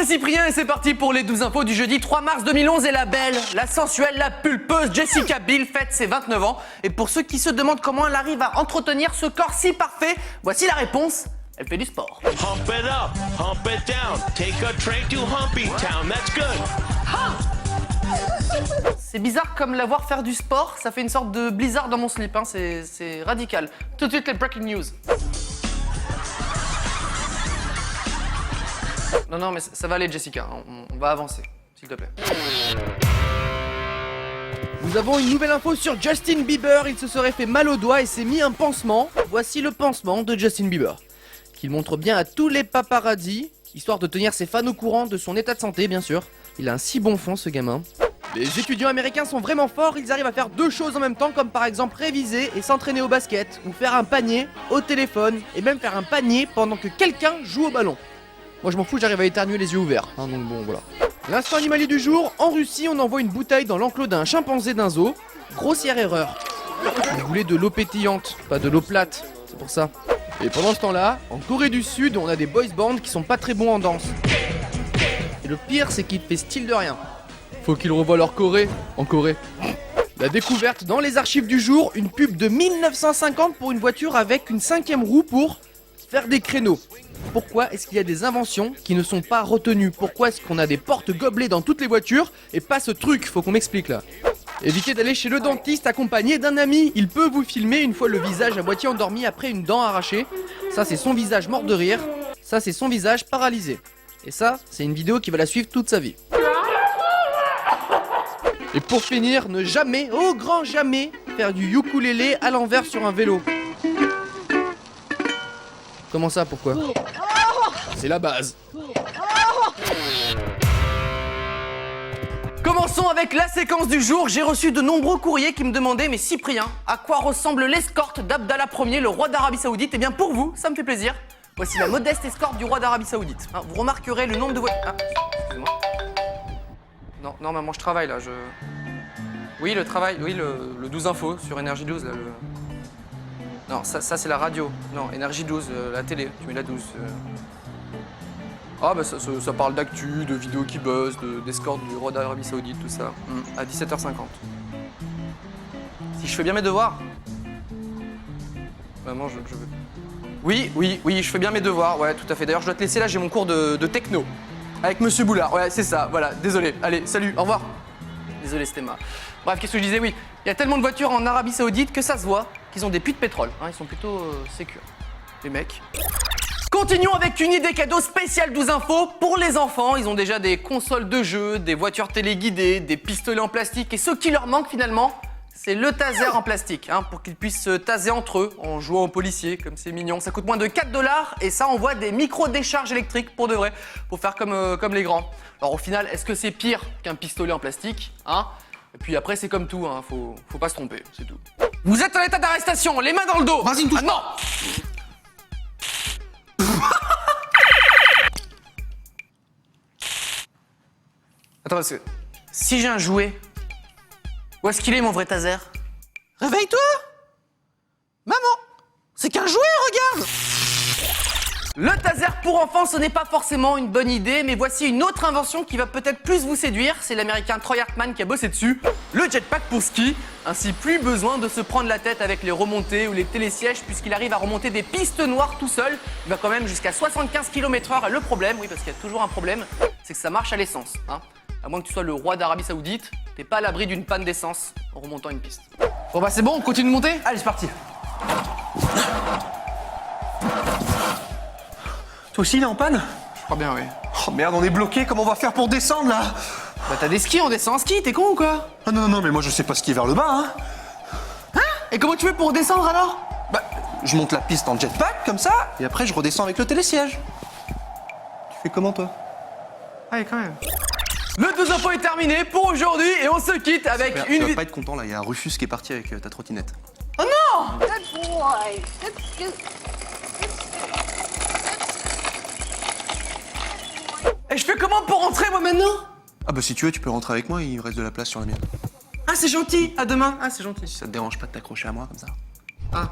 c'est Cyprien et c'est parti pour les 12 infos du jeudi 3 mars 2011 et la belle, la sensuelle, la pulpeuse Jessica Biel fête ses 29 ans. Et pour ceux qui se demandent comment elle arrive à entretenir ce corps si parfait, voici la réponse, elle fait du sport. Hump it up, hump it down, take a train to Humpy Town, that's good. C'est bizarre comme la voir faire du sport, ça fait une sorte de blizzard dans mon slip, hein. C'est radical. Tout de suite les breaking news. Non, mais ça va aller, Jessica. On va avancer, s'il te plaît. Nous avons une nouvelle info sur Justin Bieber. Il se serait fait mal au doigt et s'est mis un pansement. Voici le pansement de Justin Bieber, qu'il montre bien à tous les paparazzis, histoire de tenir ses fans au courant de son état de santé, bien sûr. Il a un si bon fond, ce gamin. Les étudiants américains sont vraiment forts. Ils arrivent à faire deux choses en même temps, comme par exemple réviser et s'entraîner au basket, ou faire un panier au téléphone, et même faire un panier pendant que quelqu'un joue au ballon. Moi je m'en fous, j'arrive à éternuer les yeux ouverts, hein, donc bon voilà. L'instant animalier du jour, en Russie on envoie une bouteille dans l'enclos d'un chimpanzé d'un zoo. Grossière erreur. Vous voulez de l'eau pétillante, pas de l'eau plate, c'est pour ça. Et pendant ce temps-là, en Corée du Sud, on a des boys bands qui sont pas très bons en danse. Et le pire c'est qu'ils fait style de rien. Faut qu'ils revoient leur Corée en Corée. La découverte dans les archives du jour, une pub de 1950 pour une voiture avec une 5e roue pour faire des créneaux. Pourquoi est-ce qu'il y a des inventions qui ne sont pas retenues? Pourquoi est-ce qu'on a des portes gobelets dans toutes les voitures et pas ce truc? Faut qu'on m'explique là. Évitez d'aller chez le dentiste accompagné d'un ami. Il peut vous filmer une fois le visage à moitié endormi après une dent arrachée. Ça c'est son visage mort de rire. Ça c'est son visage paralysé. Et ça, c'est une vidéo qui va la suivre toute sa vie. Et pour finir, ne jamais, au grand jamais, faire du ukulélé à l'envers sur un vélo. Comment ça, pourquoi? C'est la base. Commençons avec la séquence du jour. J'ai reçu de nombreux courriers qui me demandaient, mais Cyprien, à quoi ressemble l'escorte d'Abdallah Ier, le roi d'Arabie Saoudite? Eh bien pour vous, ça me fait plaisir. Voici la modeste escorte du roi d'Arabie Saoudite. Hein, vous remarquerez le nombre de voitures... Ah, excusez-moi. Non, maman, je travaille là, Oui, le travail, oui, le 12 infos sur Énergie 12, là, Non, ça c'est la radio. Non, Énergie 12, la télé, tu mets la 12. Ah bah ça parle d'actu, de vidéos qui buzzent, d'escorte du roi d'Arabie Saoudite, tout ça. À 17h50. Si je fais bien mes devoirs. Maman, je veux... Oui, je fais bien mes devoirs, ouais, tout à fait. D'ailleurs, je dois te laisser là, j'ai mon cours de techno. Avec Monsieur Boulard, ouais, c'est ça, voilà, désolé. Allez, salut, au revoir. Désolé, c'était ma... Bref, qu'est-ce que je disais? Oui, il y a tellement de voitures en Arabie Saoudite que ça se voit qu'ils ont des puits de pétrole. Hein, ils sont plutôt sécures, les mecs. Continuons avec une idée cadeau spéciale 12 infos pour les enfants. Ils ont déjà des consoles de jeux, des voitures téléguidées, des pistolets en plastique. Et ce qui leur manque finalement, c'est le taser en plastique, hein, pour qu'ils puissent se taser entre eux en jouant aux policiers, comme c'est mignon. Ça coûte moins de 4 $ et ça envoie des micro-décharges électriques pour de vrai, pour faire comme les grands. Alors au final, est-ce que c'est pire qu'un pistolet en plastique, hein? Et puis après, c'est comme tout, hein, faut pas se tromper, c'est tout. Vous êtes en état d'arrestation, les mains dans le dos. Vas-y, me touche pas. Attends, parce que si j'ai un jouet, où est-ce qu'il est mon vrai taser? Réveille-toi! Maman! C'est qu'un jouet, regarde! Le taser pour enfants, ce n'est pas forcément une bonne idée, mais voici une autre invention qui va peut-être plus vous séduire. C'est l'américain Troy Hartman qui a bossé dessus. Le jetpack pour ski. Ainsi, plus besoin de se prendre la tête avec les remontées ou les télésièges, puisqu'il arrive à remonter des pistes noires tout seul. Il va quand même jusqu'à 75 km/h. Et le problème, oui, parce qu'il y a toujours un problème, c'est que ça marche à l'essence, hein. À moins que tu sois le roi d'Arabie Saoudite, t'es pas à l'abri d'une panne d'essence en remontant une piste. Bon bah c'est bon, on continue de monter? Allez, c'est parti. Toi aussi, il est en panne? Je crois bien, oui. Oh merde, on est bloqué, comment on va faire pour descendre là? Bah t'as des skis, on descend en ski, t'es con ou quoi? Ah non, mais moi je sais pas skier vers le bas, hein. Hein? Et comment tu fais pour descendre alors? Bah, je monte la piste en jetpack, comme ça, et après je redescends avec le télésiège. Tu fais comment toi? Ouais, quand même. Le 12 infos est terminé pour aujourd'hui et on se quitte avec Super, une... Tu vas pas être content là, il y a un Rufus qui est parti avec ta trottinette. Oh non! Good boy. Good. Et je fais comment pour rentrer moi maintenant? Ah bah si tu veux, tu peux rentrer avec moi, il reste de la place sur la mienne. Ah c'est gentil, à demain. Ah c'est gentil. Si ça te dérange pas de t'accrocher à moi comme ça. Ah.